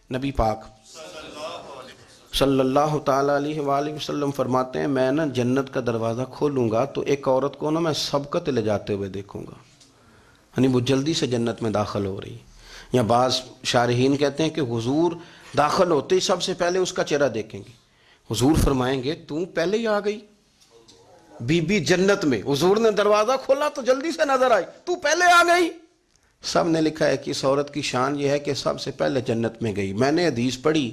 نبی پاک صلی اللہ تعالیٰ علیہ وآلہ وسلم فرماتے ہیں میں نا جنت کا دروازہ کھولوں گا تو ایک عورت کو نا میں سبقت لے جاتے ہوئے دیکھوں گا، یعنی وہ جلدی سے جنت میں داخل ہو رہی. یا بعض شارحین کہتے ہیں کہ حضور داخل ہوتے ہی سب سے پہلے اس کا چہرہ دیکھیں گے. حضور فرمائیں گے تو پہلے ہی آ گئی بی بی جنت میں، حضور نے دروازہ کھولا تو جلدی سے نظر آئی، تو پہلے آ گئی. سب نے لکھا ہے کہ اس عورت کی شان یہ ہے کہ سب سے پہلے جنت میں گئی. میں نے حدیث پڑھی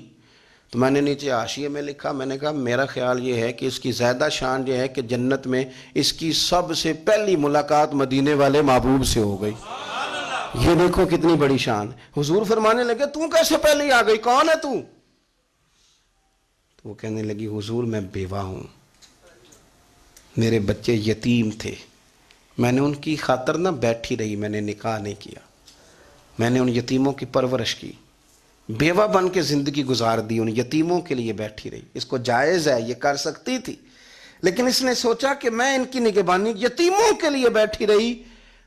تو میں نے نیچے حاشیے میں لکھا، میں نے کہا میرا خیال یہ ہے کہ اس کی زیادہ شان یہ ہے کہ جنت میں اس کی سب سے پہلی ملاقات مدینے والے محبوب سے ہو گئی. یہ دیکھو کتنی بڑی شان. حضور فرمانے لگے تو کیسے پہلے ہی آ گئی، کون ہے تو وہ کہنے لگی حضور میں بیوہ ہوں، میرے بچے یتیم تھے، میں نے ان کی خاطر نہ بیٹھی رہی، میں نے نکاح نہیں کیا، میں نے ان یتیموں کی پرورش کی، بیوہ بن کے زندگی گزار دی، ان یتیموں کے لیے بیٹھی رہی. اس کو جائز ہے، یہ کر سکتی تھی، لیکن اس نے سوچا کہ میں ان کی نگہبانی یتیموں کے لیے بیٹھی رہی.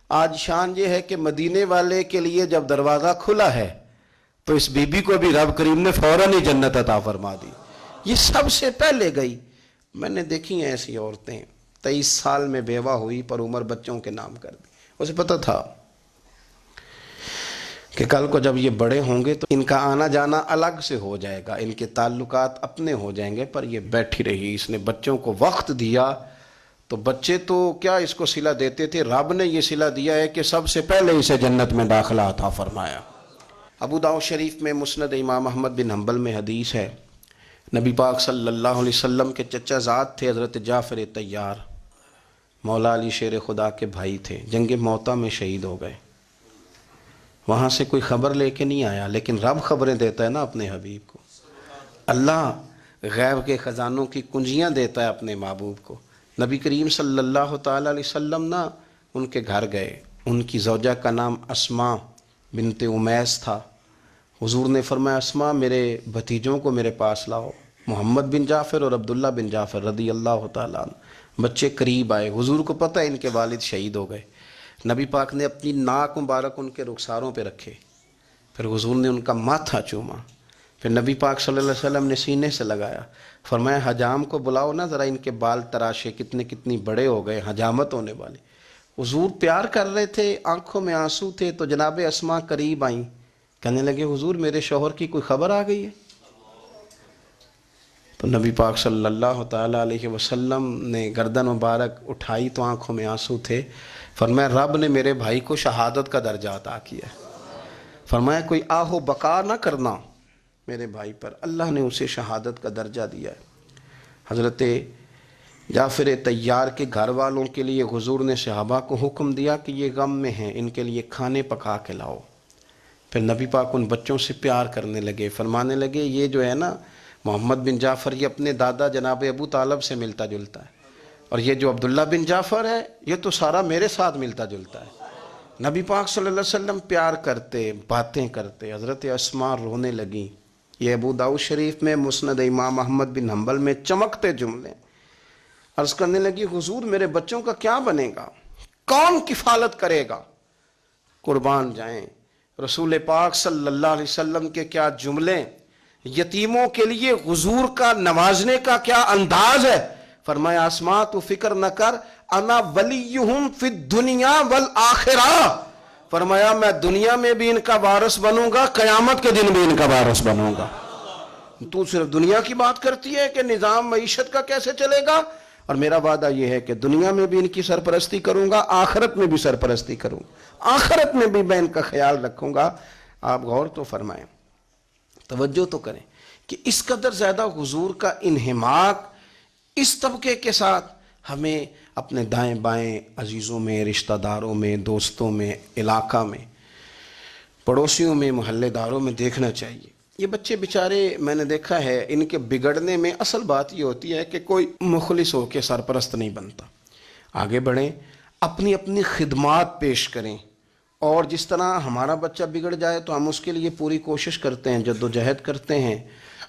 آج شان یہ ہے کہ مدینے والے کے لیے جب دروازہ کھلا ہے تو اس بی بی کو بھی رب کریم نے فوراً ہی جنت عطا فرما دی. یہ سب سے پہلے گئی. میں نے دیکھی ہیں ایسی عورتیں 23 سال میں بیوہ ہوئی پر عمر بچوں کے نام کر دی. اسے پتہ تھا کہ کل کو جب یہ بڑے ہوں گے تو ان کا آنا جانا الگ سے ہو جائے گا، ان کے تعلقات اپنے ہو جائیں گے، پر یہ بیٹھی رہی. اس نے بچوں کو وقت دیا تو بچے تو کیا اس کو صلہ دیتے تھے، رب نے یہ صلہ دیا ہے کہ سب سے پہلے اسے جنت میں داخلہ عطا فرمایا. ابو داؤد شریف میں مسند امام احمد بن حنبل میں حدیث ہے، نبی پاک صلی اللہ علیہ وسلم کے چچا زاد تھے حضرت جعفر طیار، مولا علی شیر خدا کے بھائی تھے، جنگ موطا میں شہید ہو گئے. وہاں سے کوئی خبر لے کے نہیں آیا، لیکن رب خبریں دیتا ہے نا اپنے حبیب کو. اللہ غیب کے خزانوں کی کنجیاں دیتا ہے اپنے محبوب کو. نبی کریم صلی اللہ تعالیٰ علیہ وسلم نا ان کے گھر گئے. ان کی زوجہ کا نام اسماء بنت امیس تھا. حضور نے فرمایا اسماء میرے بھتیجوں کو میرے پاس لاؤ، محمد بن جعفر اور عبداللہ بن جعفر رضی اللہ تعالیٰ عنہ. بچے قریب آئے، حضور کو پتہ ہے ان کے والد شہید ہو گئے. نبی پاک نے اپنی ناک مبارک ان کے رخساروں پہ رکھے، پھر حضور نے ان کا ماتھا چوما، پھر نبی پاک صلی اللہ علیہ وسلم نے سینے سے لگایا، فرمایا حجام کو بلاؤ نا ذرا، ان کے بال تراشے، کتنی بڑے ہو گئے، حجامت ہونے والے. حضور پیار کر رہے تھے، آنکھوں میں آنسو تھے، تو جناب اسماء قریب آئیں، کہنے لگے حضور میرے شوہر کی کوئی خبر آ گئی ہے. تو نبی پاک صلی اللہ تعالیٰ علیہ وسلم نے گردن مبارک اٹھائی تو آنکھوں میں آنسو تھے. فرمایا رب نے میرے بھائی کو شہادت کا درجہ عطا کیا. فرمایا کوئی آہ و بقا نہ کرنا میرے بھائی پر، اللہ نے اسے شہادت کا درجہ دیا ہے. حضرت جعفر طیار کے گھر والوں کے لیے حضور نے صحابہ کو حکم دیا کہ یہ غم میں ہیں، ان کے لیے کھانے پکا کے لاؤ. پھر نبی پاک ان بچوں سے پیار کرنے لگے، فرمانے لگے یہ جو ہے نا محمد بن جعفر یہ اپنے دادا جناب ابو طالب سے ملتا جلتا ہے، اور یہ جو عبداللہ بن جعفر ہے یہ تو سارا میرے ساتھ ملتا جلتا ہے. نبی پاک صلی اللہ علیہ وسلم پیار کرتے، باتیں کرتے. حضرت اسماء رونے لگیں. یہ ابو داؤد شریف میں مسند امام احمد بن حنبل میں چمکتے جملے. عرض کرنے لگی حضور میرے بچوں کا کیا بنے گا، کون کفالت کرے گا؟ قربان جائیں رسول پاک صلی اللہ علیہ وسلم کے کیا جملے، یتیموں کے لیے حضور کا نوازنے کا کیا انداز ہے. فرمایا اسماء تو فکر نہ کر، انا ولیہم فی الدنیا والآخرہ. فرمایا میں دنیا میں بھی ان کا وارث بنوں گا، قیامت کے دن بھی ان کا وارث بنوں گا. تو صرف دنیا کی بات کرتی ہے کہ نظام معیشت کا کیسے چلے گا، اور میرا وعدہ یہ ہے کہ دنیا میں بھی ان کی سرپرستی کروں گا، آخرت میں بھی سرپرستی کروں گا، آخرت میں بھی میں ان کا خیال رکھوں گا. آپ غور تو فرمائیں، توجہ تو کریں کہ اس قدر زیادہ حضور کا انہماک اس طبقے کے ساتھ ہمیں اپنے دائیں بائیں عزیزوں میں، رشتہ داروں میں، دوستوں میں، علاقہ میں، پڑوسیوں میں، محلے داروں میں دیکھنا چاہیے. یہ بچے بیچارے میں نے دیکھا ہے ان کے بگڑنے میں اصل بات یہ ہوتی ہے کہ کوئی مخلص ہو کے سرپرست نہیں بنتا. آگے بڑھیں، اپنی اپنی خدمات پیش کریں، اور جس طرح ہمارا بچہ بگڑ جائے تو ہم اس کے لیے پوری کوشش کرتے ہیں، جد و جہد کرتے ہیں،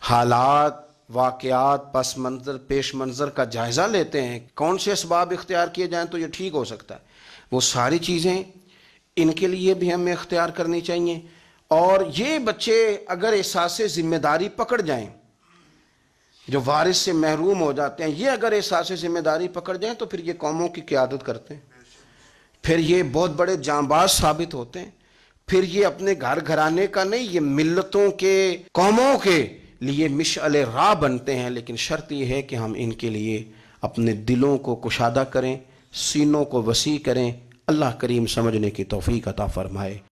حالات، واقعات، پس منظر، پیش منظر کا جائزہ لیتے ہیں، کون سے اسباب اختیار کیے جائیں تو یہ ٹھیک ہو سکتا ہے. وہ ساری چیزیں ان کے لیے بھی ہمیں اختیار کرنی چاہیے. اور یہ بچے اگر احساس ذمہ داری پکڑ جائیں، جو وارث سے محروم ہو جاتے ہیں، یہ اگر احساس ذمہ داری پکڑ جائیں تو پھر یہ قوموں کی قیادت کرتے ہیں، پھر یہ بہت بڑے جانباز ثابت ہوتے ہیں، پھر یہ اپنے گھر گھرانے کا نہیں، یہ ملتوں کے، قوموں کے لیے مشعل راہ بنتے ہیں۔ لیکن شرط یہ ہے کہ ہم ان کے لیے اپنے دلوں کو کشادہ کریں، سینوں کو وسیع کریں۔ اللہ کریم سمجھنے کی توفیق عطا فرمائے۔